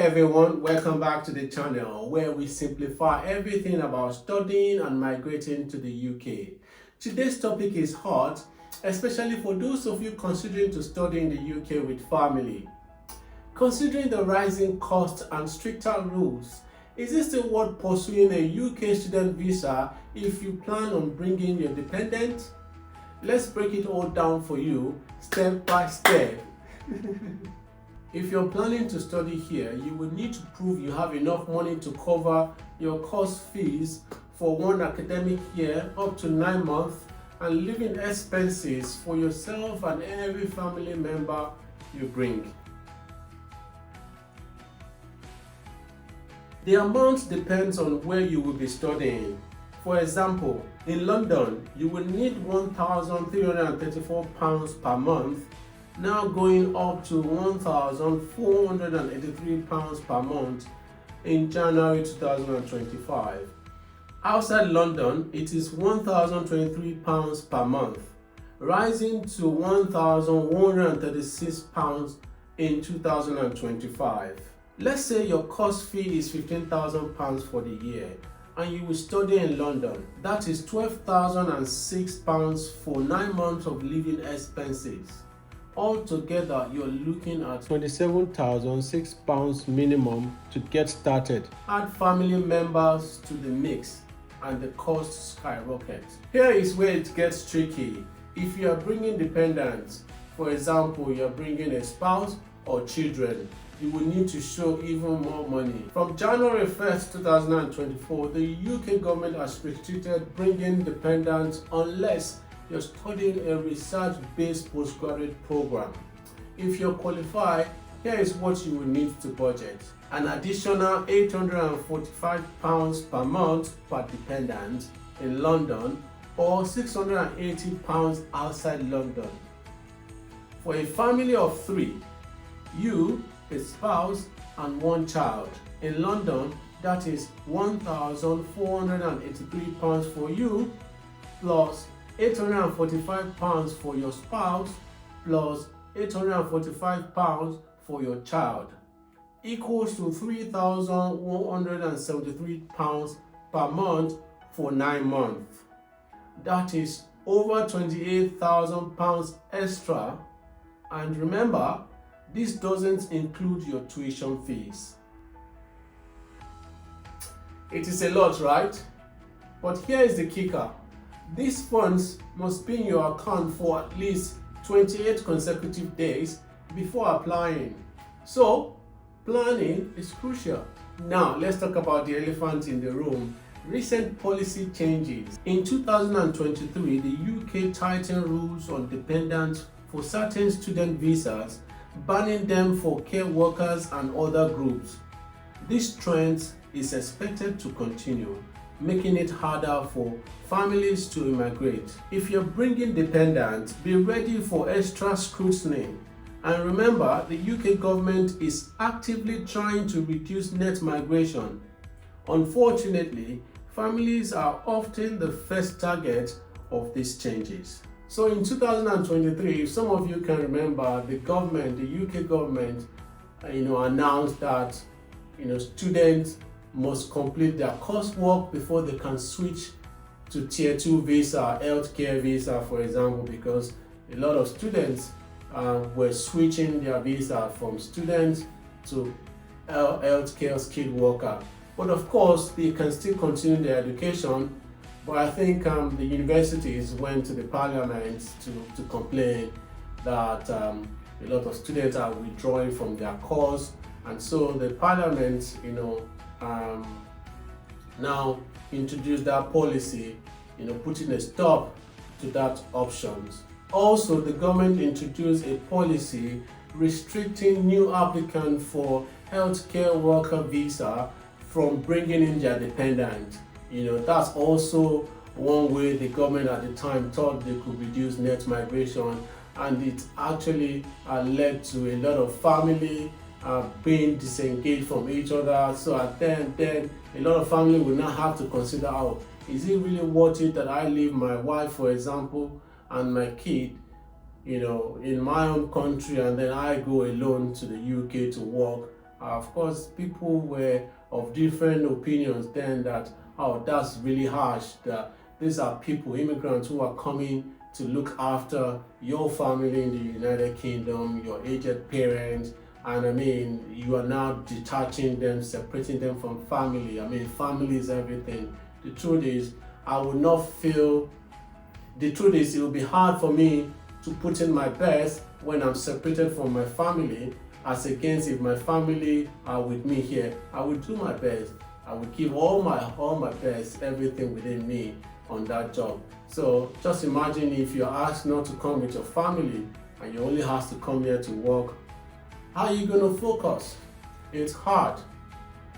everyone, welcome back to the channel where we simplify everything about studying and migrating to the UK. Today's topic is hot, especially for those of you considering to study in the UK with family. Considering the rising costs and stricter rules, is it still worth pursuing a UK student visa if you plan on bringing your dependent? Let's break it all down for you step by step. If you're planning to study here, you will need to prove you have enough money to cover your course fees for one academic year up to 9 months and living expenses for yourself and every family member you bring. The amount depends on where you will be studying. For example, in London, you will need £1,334 per month, now going up to £1,483 per month in January 2025. Outside London, it is £1,023 per month, rising to £1,136 in 2025. Let's say your course fee is £15,000 for the year and you will study in London. That is £12,006 for 9 months of living expenses. Altogether, you're looking at £27,006 minimum to get started. Add family members to the mix and the cost skyrockets. Here is where it gets tricky. If you are bringing dependents, for example, you're bringing a spouse or children, you will need to show even more money. From January 1st, 2024, the UK government has restricted bringing dependents unless you're studying a research-based postgraduate program. If you're qualified, here is what you will need to budget. An additional £845 per month per dependent in London or £680 outside London. For a family of 3, you, a spouse and 1 child. In London, that is £1,483 for you plus £845 for your spouse plus £845 for your child equals to £3,173 per month for 9 months. That is over £28,000 extra, and remember, this doesn't include your tuition fees. It is a lot, right? But here is the kicker. These funds must be in your account for at least 28 consecutive days before applying. So, planning is crucial. Now, let's talk about the elephant in the room. Recent policy changes. In 2023, the UK tightened rules on dependents for certain student visas, banning them for care workers and other groups. This trend is expected to continue, making it harder for families to immigrate. If you're bringing dependents, be ready for extra scrutiny. And remember, the UK government is actively trying to reduce net migration. Unfortunately, families are often the first target of these changes. So in 2023, if some of you can remember, the UK government, announced that, students must complete their coursework before they can switch to tier 2 visa, healthcare visa, for example, because a lot of students were switching their visa from students to healthcare skilled worker. But of course, they can still continue their education. But I think the universities went to the parliament to complain that a lot of students are withdrawing from their course, and so the parliament, now introduced that policy, putting a stop to that options. Also, the government introduced a policy restricting new applicants for healthcare worker visa from bringing in their dependent. That's also one way the government at the time thought they could reduce net migration, and it actually led to a lot of family being disengaged from each other. So then a lot of family will now have to consider, is it really worth it that I leave my wife, for example, and my kid, in my own country, and then I go alone to the UK to work Of course, people were of different opinions then that, oh, that's really harsh, that these are people, immigrants who are coming to look after your family in the United Kingdom, your aged parents, and I mean, you are now detaching them, separating them from family. I mean, family is everything. The truth is, I would not feel, the truth is, it will be hard for me to put in my best when I'm separated from my family, as against if my family are with me here. I will do my best. I will give all my best, everything within me on that job. So just imagine if you're asked not to come with your family and you only have to come here to work. How are you going to focus? It's hard.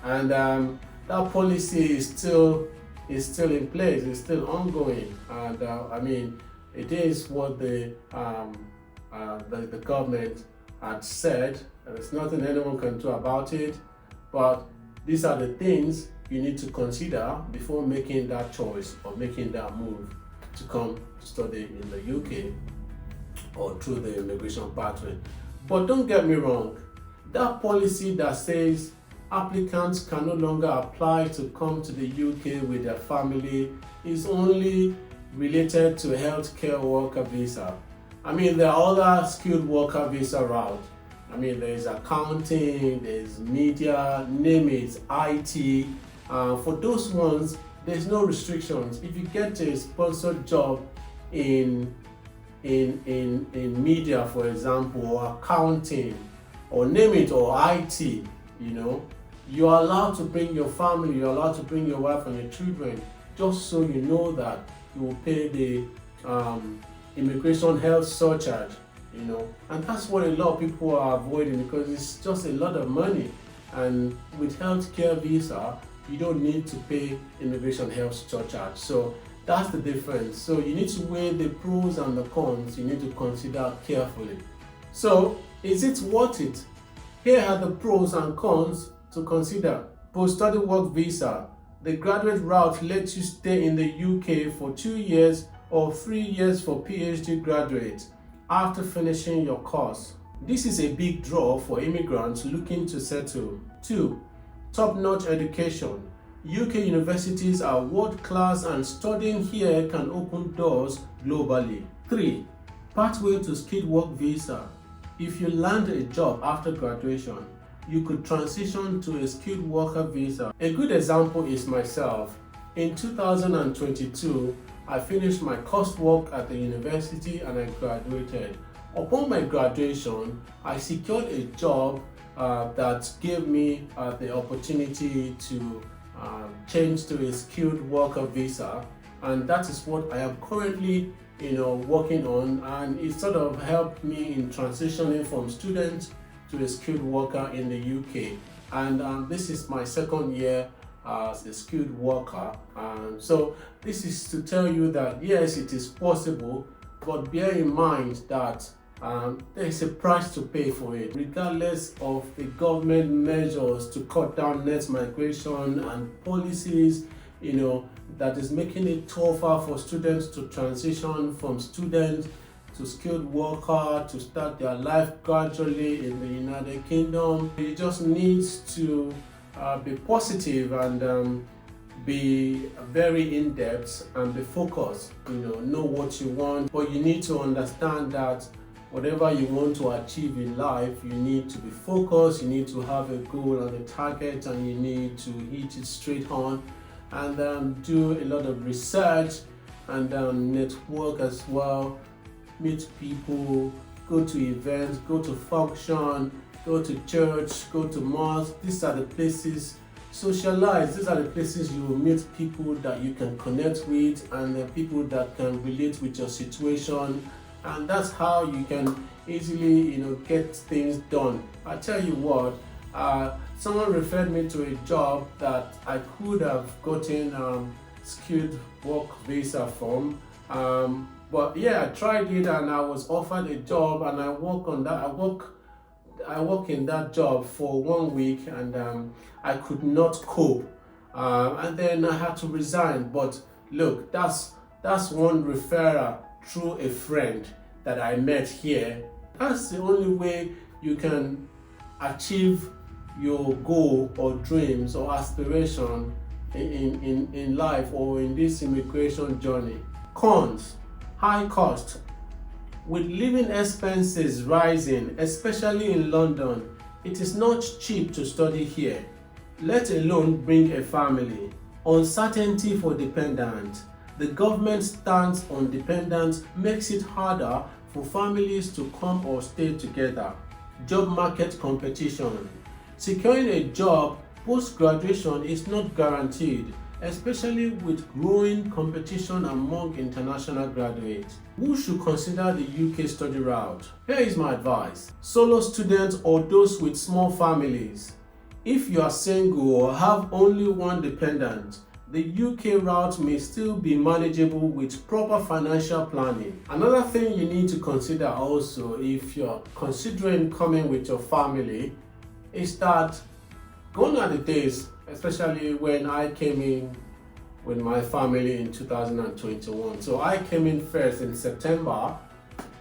And that policy is still in place. It's still ongoing. And I mean, it is what the government had said. There's nothing anyone can do about it. But these are the things you need to consider before making that choice or making that move to come study in the UK or through the immigration pathway. But don't get me wrong, that policy that says applicants can no longer apply to come to the UK with their family is only related to healthcare worker visa. I mean, there are other skilled worker visa routes. I mean, there's accounting, there's media, name it, IT. For those ones, there's no restrictions. If you get a sponsored job in media, for example, or accounting, or name it, or IT, you know, you're allowed to bring your family, you're allowed to bring your wife and your children, just so you know that you will pay the immigration health surcharge, you know. And that's what a lot of people are avoiding, because it's just a lot of money. And with healthcare visa, you don't need to pay immigration health surcharge. So that's the difference. So you need to weigh the pros and the cons. You need to consider carefully. So is it worth it? Here are the pros and cons to consider. Post-study work visa. The graduate route lets you stay in the UK for 2 years or 3 years for PhD graduates after finishing your course. This is a big draw for immigrants looking to settle. 2. Top-notch education. UK universities are world-class and studying here can open doors globally. 3. Pathway to skilled work visa. If you land a job after graduation, you could transition to a skilled worker visa. A good example is myself. In 2022, I finished my coursework at the university and I graduated. Upon my graduation, I secured a job that gave me the opportunity to change to a skilled worker visa, and that is what I am currently working on, and it sort of helped me in transitioning from student to a skilled worker in the UK. And this is my second year as a skilled worker, and so this is to tell you that yes, it is possible, but bear in mind that there is a price to pay for it. Regardless of the government measures to cut down net migration and policies, that is making it tougher for students to transition from student to skilled worker to start their life gradually in the United Kingdom. You just need to be positive and be very in-depth and be focused. Know what you want, but you need to understand that whatever you want to achieve in life, you need to be focused, you need to have a goal and a target, and you need to hit it straight on, and do a lot of research and network as well, meet people, go to events, go to function, go to church, go to mosque. These are the places, socialize. These are the places you will meet people that you can connect with and the people that can relate with your situation. And that's how you can easily, get things done. I tell you what, someone referred me to a job that I could have gotten skilled work visa from. But yeah, I tried it and I was offered a job, and I work on that. I work in that job for 1 week, and I could not cope, and then I had to resign. But look, that's one referral through a friend that I met here. That's the only way you can achieve your goal or dreams or aspiration in life or in this immigration journey. Cons: high cost. With living expenses rising, especially in London, it is not cheap to study here, let alone bring a family. Uncertainty for dependents. The government stance on dependents makes it harder for families to come or stay together. Job market competition. Securing a job post-graduation is not guaranteed, especially with growing competition among international graduates. Who should consider the UK study route? Here is my advice. Solo students or those with small families. If you are single or have only one dependent, the UK route may still be manageable with proper financial planning. Another thing you need to consider also if you're considering coming with your family is that gone are the days, especially when I came in with my family in 2021. So I came in first in September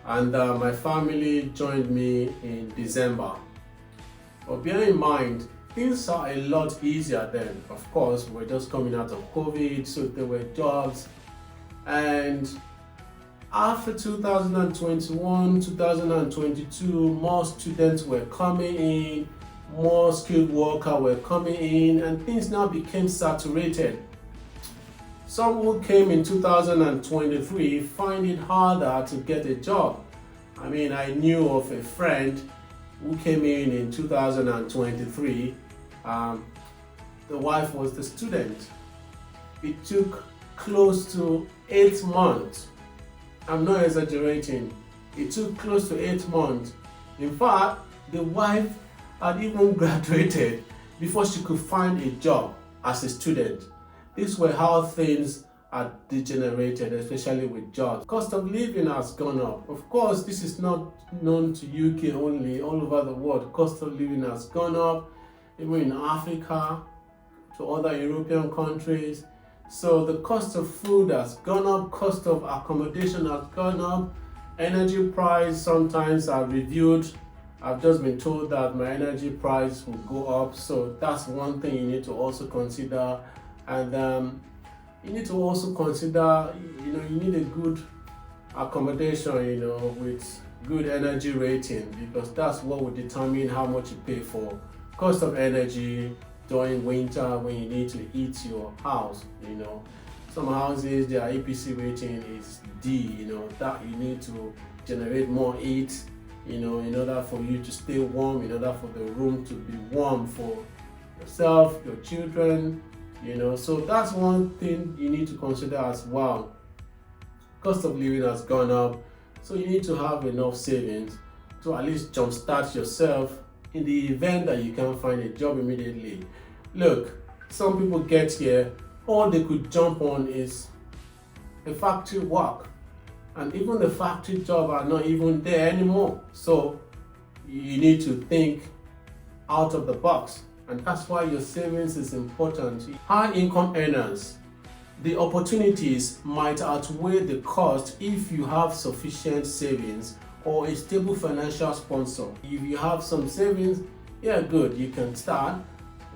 and my family joined me in December. But bear in mind, things are a lot easier then. Of course, we're just coming out of COVID, so there were jobs. And after 2021, 2022, more students were coming in, more skilled workers were coming in, and things now became saturated. Some who came in 2023 find it harder to get a job. I mean, I knew of a friend who came in 2023. The wife was the student. It took close to 8 months. I'm not exaggerating. It took close to 8 months. In fact, the wife had even graduated before she could find a job as a student. These were how things are degenerated, especially with jobs. Cost of living has gone up. Of course, this is not known to UK only, all over the world. Cost of living has gone up, even in Africa, to other European countries. So the cost of food has gone up, cost of accommodation has gone up, energy price sometimes are reviewed. I've just been told that my energy price will go up, so that's one thing you need to also consider. And you need to also consider, you need a good accommodation, with good energy rating, because that's what will determine how much you pay for cost of energy during winter when you need to heat your house. Some houses, their EPC rating is D, that you need to generate more heat, in order for you to stay warm, in order for the room to be warm for yourself, your children, So that's one thing you need to consider as well. Cost of living has gone up, so you need to have enough savings to at least jumpstart yourself in the event that you can't find a job immediately. Look, some people get here, all they could jump on is a factory work, and even the factory job are not even there anymore. So you need to think out of the box, and that's why your savings is important. High income earners, the opportunities might outweigh the cost if you have sufficient savings or a stable financial sponsor. If you have some savings, yeah, good, you can start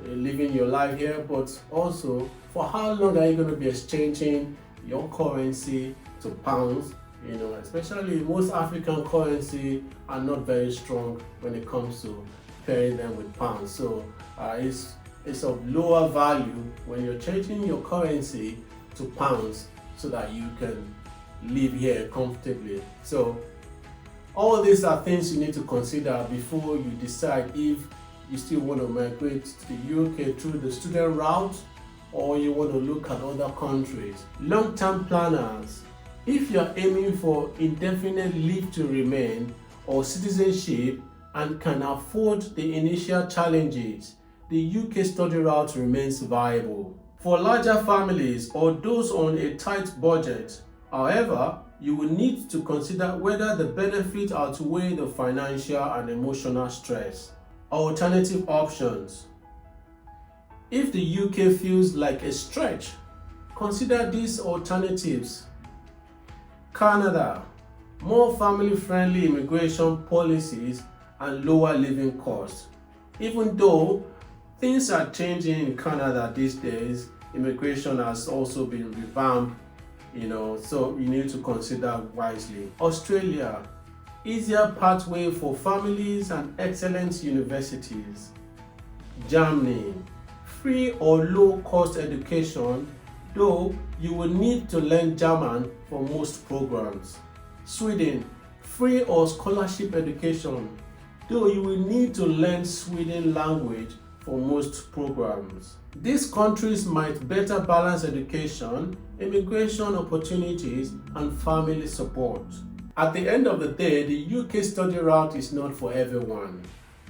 living your life here, but also for how long are you going to be exchanging your currency to pounds? Especially most African currency are not very strong when it comes to pairing them with pounds. So it's of lower value when you're changing your currency to pounds so that you can live here comfortably. So all these are things you need to consider before you decide if you still want to migrate to the UK through the student route or you want to look at other countries. Long-term planners, if you're aiming for indefinite leave to remain or citizenship and can afford the initial challenges, the UK study route remains viable. For larger families or those on a tight budget, however, you will need to consider whether the benefits outweigh the financial and emotional stress. Alternative options. If the UK feels like a stretch, consider these alternatives. Canada, more family-friendly immigration policies and lower living costs. Even though Things are changing in Canada these days. Immigration has also been revamped, so you need to consider wisely. Australia, easier pathway for families and excellent universities. Germany, free or low cost education, though you will need to learn German for most programs. Sweden, free or scholarship education, though you will need to learn Sweden language for most programs. These countries might better balance education, immigration opportunities, and family support. At the end of the day, the UK study route is not for everyone,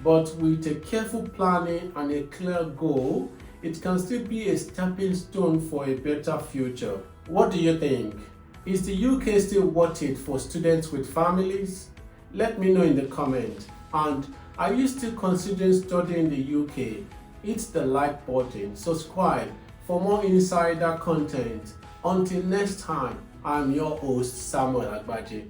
but with a careful planning and a clear goal, it can still be a stepping stone for a better future. What do you think? Is the UK still worth it for students with families? Let me know in the comments. And are you still considering studying in the UK? Hit the like button, subscribe for more insider content. Until next time, I'm your host Samuel Agbaje.